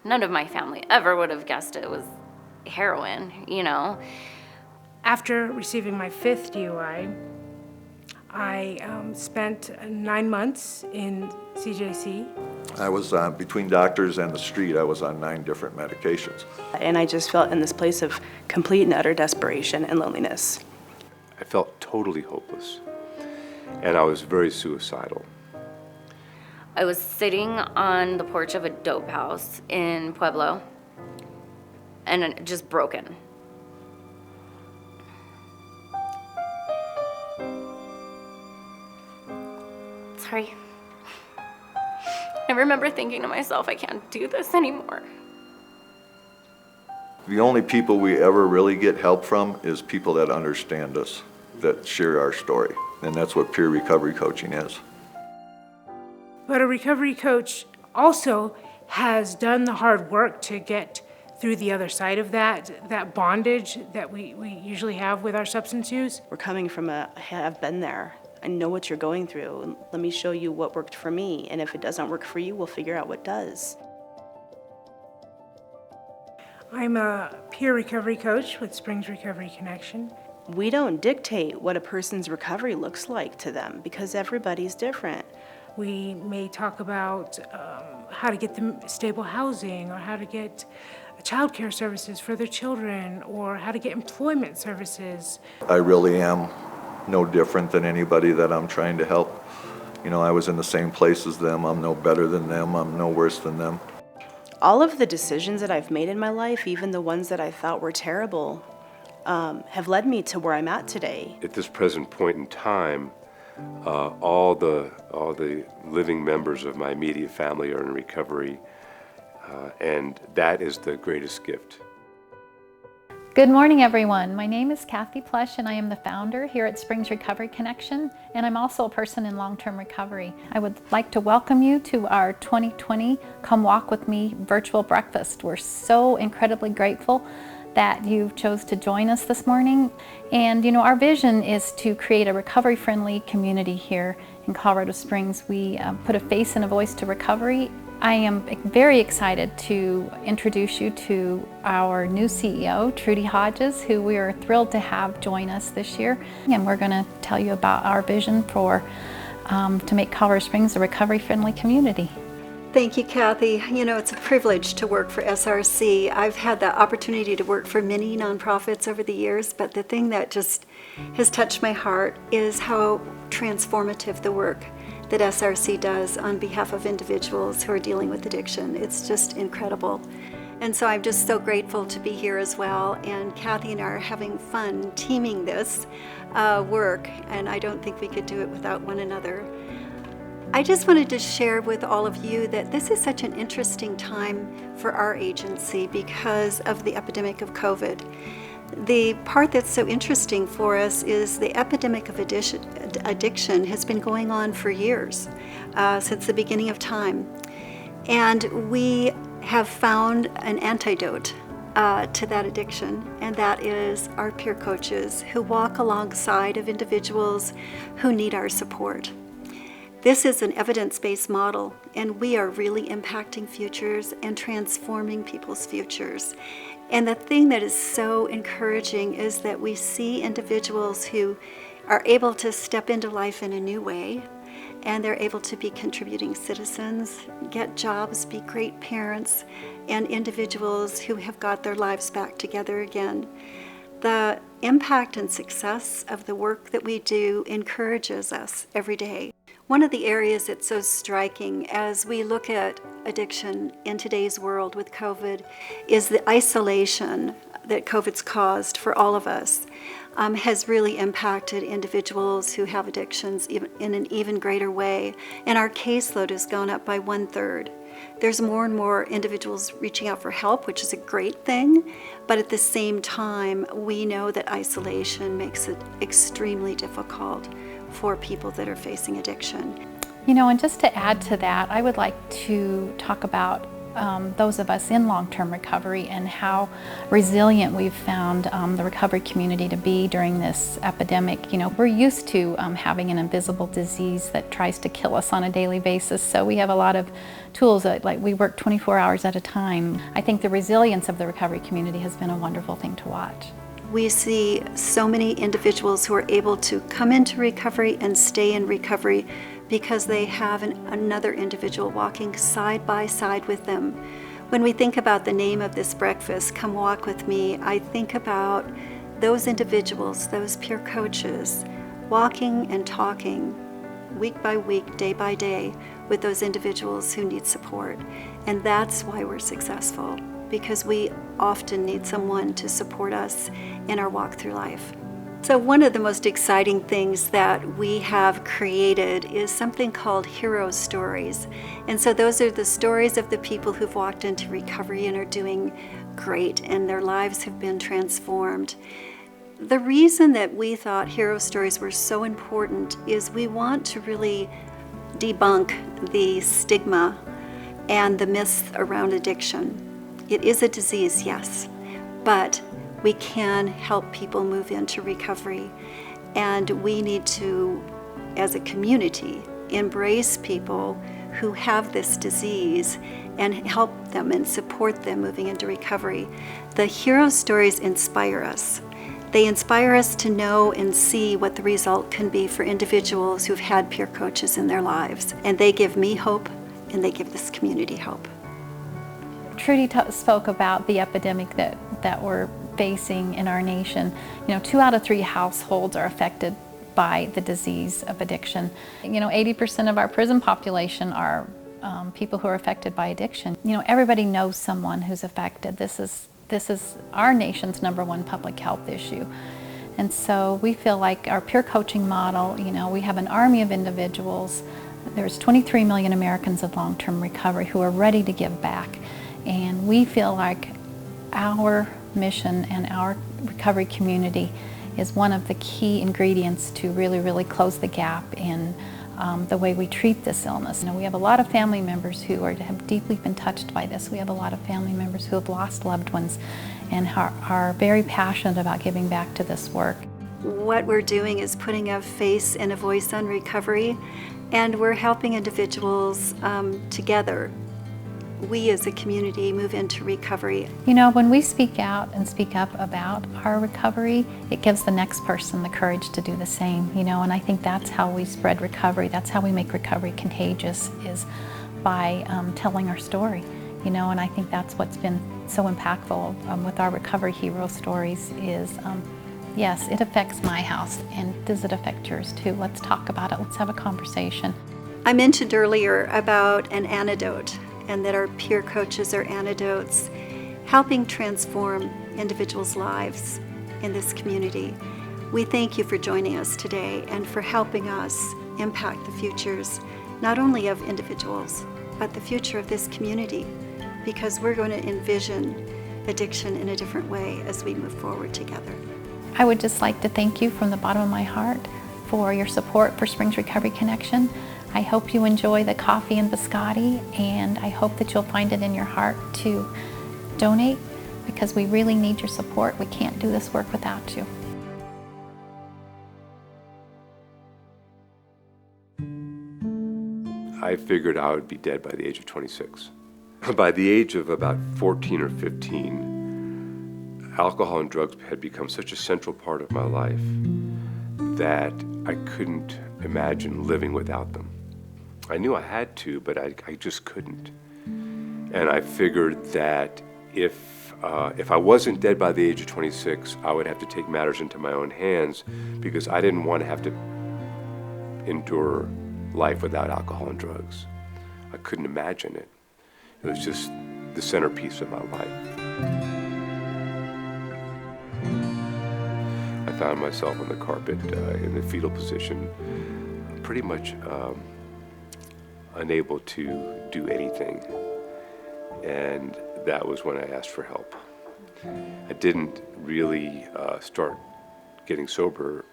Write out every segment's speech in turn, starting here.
None of my family ever would have guessed it was heroin, you know. After receiving my 5th DUI, I spent 9 months in CJC. I was between doctors and the street. I was on 9 different medications. And I just felt in this place of complete and utter desperation and loneliness. I felt totally hopeless, and I was very suicidal. I was sitting on the porch of a dope house in Pueblo and just broken. Sorry. I remember thinking to myself, I can't do this anymore. The only people we ever really get help from is people that understand us, that share our story. And that's what peer recovery coaching is. But a recovery coach also has done the hard work to get through the other side of that bondage that we usually have with our substance use. We're coming from I've been there. I know what you're going through. Let me show you what worked for me. And if it doesn't work for you, we'll figure out what does. I'm a peer recovery coach with Springs Recovery Connection. We don't dictate what a person's recovery looks like to them because everybody's different. We may talk about how to get them stable housing, or how to get child care services for their children, or how to get employment services. I really am no different than anybody that I'm trying to help. You know, I was in the same place as them. I'm no better than them. I'm no worse than them. All of the decisions that I've made in my life, even the ones that I thought were terrible, have led me to where I'm at today. At this present point in time, all the living members of my immediate family are in recovery, and that is the greatest gift. Good morning, everyone. My name is Kathy Plush, and I am the founder here at Springs Recovery Connection, and I'm also a person in long-term recovery. I would like to welcome you to our 2020 Come Walk With Me virtual breakfast. We're so incredibly grateful that you chose to join us this morning. And you know, our vision is to create a recovery-friendly community here in Colorado Springs. We put a face and a voice to recovery. I am very excited to introduce you to our new CEO, Trudy Hodges, who we are thrilled to have join us this year. And we're going to tell you about our vision for to make Colorado Springs a recovery-friendly community. Thank you, Kathy. You know, it's a privilege to work for SRC. I've had the opportunity to work for many nonprofits over the years, but the thing that just has touched my heart is how transformative the work that SRC does on behalf of individuals who are dealing with addiction. It's just incredible. And so I'm just so grateful to be here as well. And Kathy and I are having fun teaming this work, and I don't think we could do it without one another. I just wanted to share with all of you that this is such an interesting time for our agency because of the epidemic of COVID. The part that's so interesting for us is the epidemic of addiction has been going on for years, since the beginning of time. And we have found an antidote to that addiction, and that is our peer coaches who walk alongside of individuals who need our support. This is an evidence-based model, and we are really impacting futures and transforming people's futures. And the thing that is so encouraging is that we see individuals who are able to step into life in a new way, and they're able to be contributing citizens, get jobs, be great parents, and individuals who have got their lives back together again. The impact and success of the work that we do encourages us every day. One of the areas that's so striking as we look at addiction in today's world with COVID is the isolation that COVID's caused for all of us has really impacted individuals who have addictions in an even greater way. And our caseload has gone up by 1/3. There's more and more individuals reaching out for help, which is a great thing, but at the same time, we know that isolation makes it extremely difficult for people that are facing addiction. You know, and just to add to that, I would like to talk about those of us in long-term recovery and how resilient we've found the recovery community to be during this epidemic. You know, we're used to having an invisible disease that tries to kill us on a daily basis, so we have a lot of tools that, like, we work 24 hours at a time. I think the resilience of the recovery community has been a wonderful thing to watch. We see so many individuals who are able to come into recovery and stay in recovery because they have another individual walking side by side with them. When we think about the name of this breakfast, Come Walk With Me, I think about those individuals, those peer coaches, walking and talking week by week, day by day, with those individuals who need support. And that's why we're successful, because we often need someone to support us in our walk through life. So one of the most exciting things that we have created is something called Hero Stories. And so those are the stories of the people who've walked into recovery and are doing great, and their lives have been transformed. The reason that we thought hero stories were so important is we want to really debunk the stigma and the myths around addiction. It is a disease, yes, but we can help people move into recovery, and we need to, as a community, embrace people who have this disease and help them and support them moving into recovery. The hero stories inspire us. They inspire us to know and see what the result can be for individuals who've had peer coaches in their lives. And they give me hope, and they give this community hope. Trudy spoke about the epidemic that we're facing in our nation. You know, 2 out of 3 households are affected by the disease of addiction. You know, 80% of our prison population are people who are affected by addiction. You know, everybody knows someone who's affected. This is our nation's #1 public health issue. And so we feel like our peer coaching model, you know, we have an army of individuals. There's 23 million Americans in long-term recovery who are ready to give back. And we feel like our mission and our recovery community is one of the key ingredients to really close the gap in the way we treat this illness. You know, we have a lot of family members who have deeply been touched by this. We have a lot of family members who have lost loved ones and are very passionate about giving back to this work. What we're doing is putting a face and a voice on recovery, and we're helping individuals together. We as a community move into recovery. You know, when we speak out and speak up about our recovery, it gives the next person the courage to do the same, you know, and I think that's how we spread recovery. That's how we make recovery contagious, is by telling our story, you know, and I think that's what's been so impactful with our recovery hero stories is, yes, it affects my house, and does it affect yours too? Let's talk about it. Let's have a conversation. I mentioned earlier about an antidote, and that our peer coaches are antidotes, helping transform individuals' lives in this community. We thank you for joining us today and for helping us impact the futures, not only of individuals, but the future of this community, because we're going to envision addiction in a different way as we move forward together. I would just like to thank you from the bottom of my heart for your support for Springs Recovery Connection. I hope you enjoy the coffee and biscotti, and I hope that you'll find it in your heart to donate, because we really need your support. We can't do this work without you. I figured I would be dead by the age of 26. By the age of about 14 or 15, alcohol and drugs had become such a central part of my life that I couldn't imagine living without them. I knew I had to, but I just couldn't. And I figured that if I wasn't dead by the age of 26, I would have to take matters into my own hands, because I didn't want to have to endure life without alcohol and drugs. I couldn't imagine it. It was just the centerpiece of my life. I found myself on the carpet in the fetal position, pretty much unable to do anything. And that was when I asked for help. I didn't really start getting sober.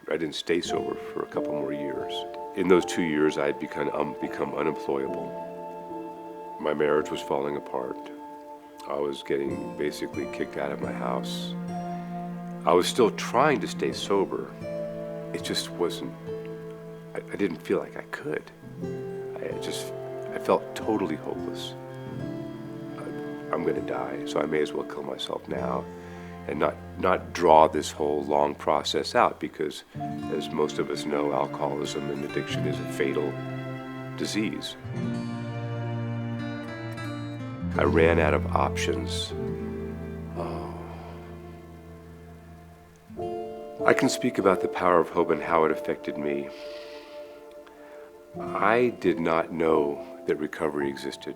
I didn't stay sober for a couple more years. In those 2 years, I had become unemployable. My marriage was falling apart. I was getting basically kicked out of my house. I was still trying to stay sober. It just wasn't, I didn't feel like I could. I felt totally hopeless. I'm gonna die, so I may as well kill myself now and not draw this whole long process out, because as most of us know, alcoholism and addiction is a fatal disease. I ran out of options. I can speak about the power of hope and how it affected me. I did not know that recovery existed.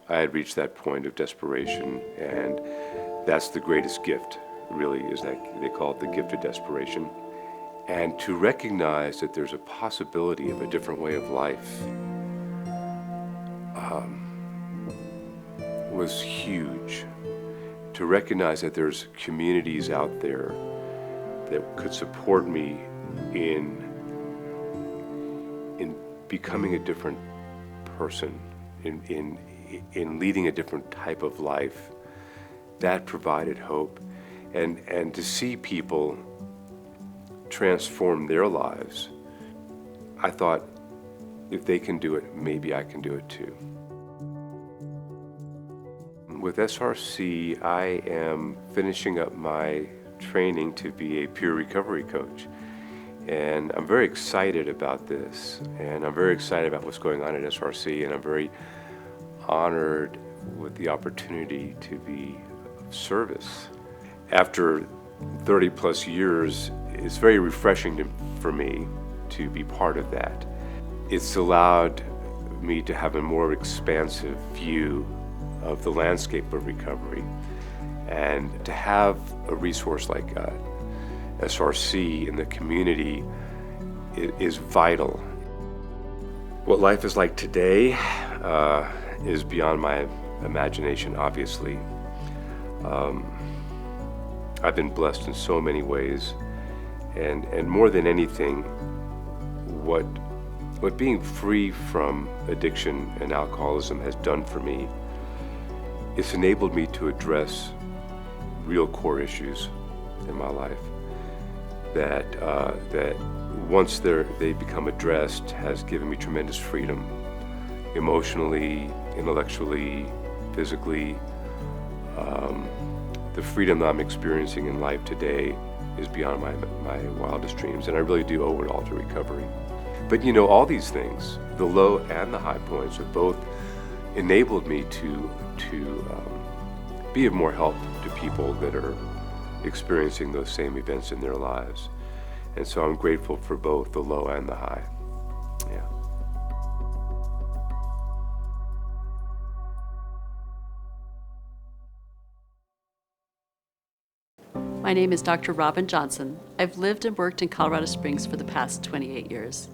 I had reached that point of desperation, and that's the greatest gift, really, is that they call it the gift of desperation. And to recognize that there's a possibility of a different way of life was huge. To recognize that there's communities out there that could support me in becoming a different person, in leading a different type of life, that provided hope. And to see people transform their lives, I thought, if they can do it, maybe I can do it too. With SRC, I am finishing up my training to be a peer recovery coach. And I'm very excited about this, and I'm very excited about what's going on at SRC, and I'm very honored with the opportunity to be of service. After 30 plus years, it's very refreshing for me to be part of that. It's allowed me to have a more expansive view of the landscape of recovery, and to have a resource like SRC in the community is vital. What life is like today is beyond my imagination, obviously. I've been blessed in so many ways, and more than anything, what being free from addiction and alcoholism has done for me, it's enabled me to address real core issues in my life that once they become addressed has given me tremendous freedom, emotionally, intellectually, physically. The freedom that I'm experiencing in life today is beyond my wildest dreams, and I really do owe it all to recovery. But you know, all these things, the low and the high points, have both enabled me to be of more help to people that are experiencing those same events in their lives. And so I'm grateful for both the low and the high. Yeah. My name is Dr. Robin Johnson. I've lived and worked in Colorado Springs for the past 28 years.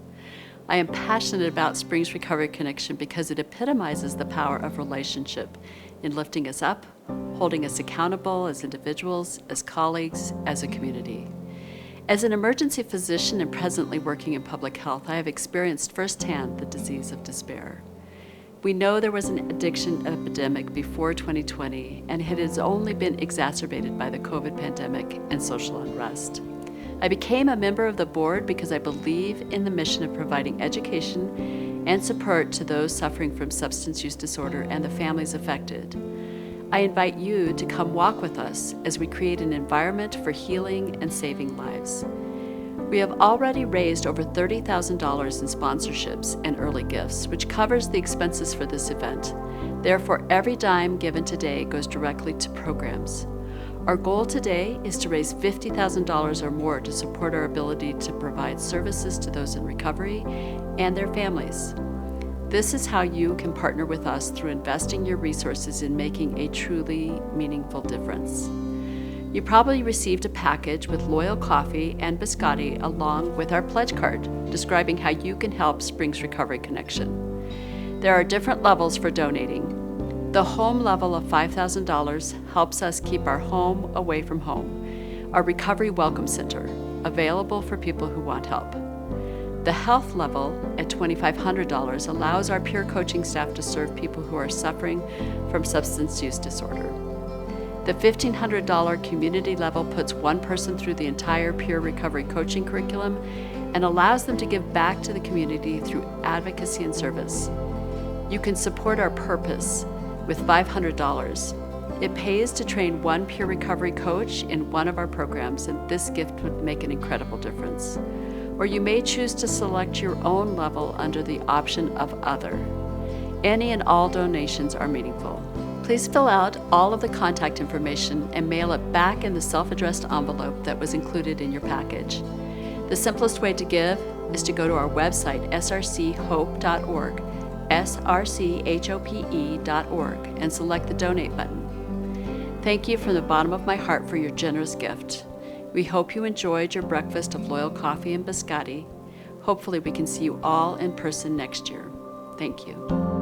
I am passionate about Springs Recovery Connection because it epitomizes the power of relationship in lifting us up, holding us accountable as individuals, as colleagues, as a community. As an emergency physician and presently working in public health, I have experienced firsthand the disease of despair. We know there was an addiction epidemic before 2020, and it has only been exacerbated by the COVID pandemic and social unrest. I became a member of the board because I believe in the mission of providing education and support to those suffering from substance use disorder and the families affected. I invite you to come walk with us as we create an environment for healing and saving lives. We have already raised over $30,000 in sponsorships and early gifts, which covers the expenses for this event. Therefore, every dime given today goes directly to programs. Our goal today is to raise $50,000 or more to support our ability to provide services to those in recovery and their families. This is how you can partner with us through investing your resources in making a truly meaningful difference. You probably received a package with loyal coffee and biscotti along with our pledge card describing how you can help Springs Recovery Connection. There are different levels for donating. The home level of $5,000 helps us keep our home away from home, our recovery welcome center, available for people who want help. The health level at $2,500 allows our peer coaching staff to serve people who are suffering from substance use disorder. The $1,500 community level puts one person through the entire peer recovery coaching curriculum and allows them to give back to the community through advocacy and service. You can support our purpose with $500. It pays to train one peer recovery coach in one of our programs, and this gift would make an incredible difference. Or you may choose to select your own level under the option of Other. Any and all donations are meaningful. Please fill out all of the contact information and mail it back in the self-addressed envelope that was included in your package. The simplest way to give is to go to our website, srchope.org, srchope.org, and select the donate button. Thank you from the bottom of my heart for your generous gift. We hope you enjoyed your breakfast of loyal coffee and biscotti. Hopefully we can see you all in person next year. Thank you.